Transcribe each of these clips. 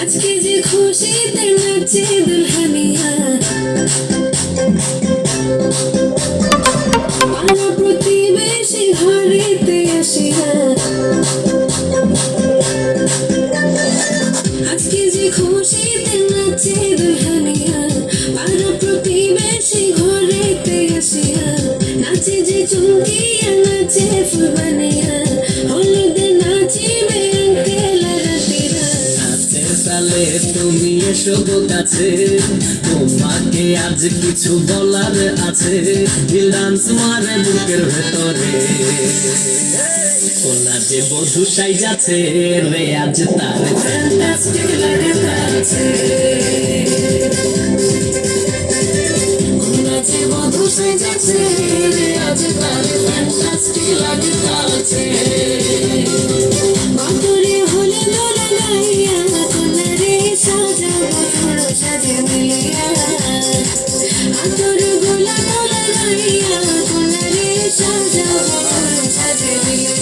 আজকে যে খুশিতে নাচে দুলহানিয়া, পাড়া প্রতিবেশী ঘরেতে আসিয়া, আজকে যে খুশিতে নাচে দুলহানিয়া, পাড়া প্রতিবেশী ঘরেতে আসিয়া, নাচে যে চুমকিয়া নাচে ফুলবানিয়া, হলুদে নাচিবে আঙ্কেল রাতিরা। নাচের তালে তুমি এসো গো কাছে, তোমাকে আজ কিছু বলার আছে, দিল ডান্স মারে বুকের ভেতরে। কোনা যে বধূ সাইজাছে রে আজ তার ফ্যান্টাস্টিক লাগে তাছে, নাচে বধূ সেজেছে রে আজ তার ফ্যান্টাস্টিক লাগে তাছে। বাঁকুড়ে হলে দোলা গাইয়া, কোনারে সাজাবো তোর সাজে মিলিয়া, আতর গোলা দোলা গাইয়া, কোনারে সাজাবো তোর সাজে মিলিয়া।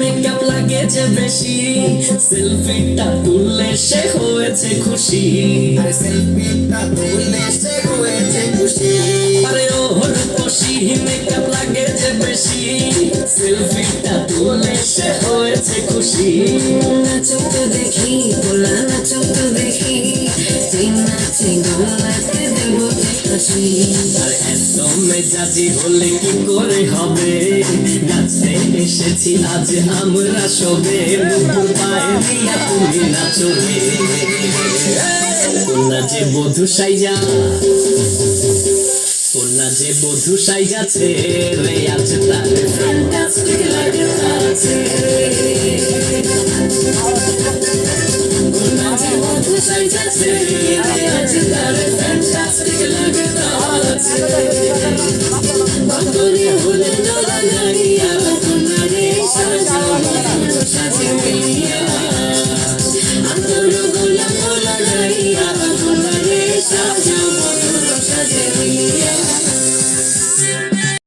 মেকআপ লাগে যে বেশি, সেলফিটা তুললে সে হয়েছে খুশি, সেলফিটা তুললে সে হয়েছে খুশি। আরে ওর খুশি মেকআপ লাগে যে বেশি, সেলফিটা তুললে সে হয়েছে খুশি। নাচো তো দেখি, পোলা নাচো তো দেখি, যে নাচে গোলাতে দেব হাসি। আর এত মেজাজি হলে কি করে হবে, নাচতে এসেছি আজ আমরা সবে, নুপুর পায়ে দিয়া তুমি নাচো রে। কোনা যে বধূ সাইজা, কোনা যে বধূ সাইজাছে রে আজ তার ফ্যান্টাস্টিক লাগে তাছে, নাচে বধূ সাইজাছে রে আজ তার ফ্যান্টাস্টিক লাগে তাছে।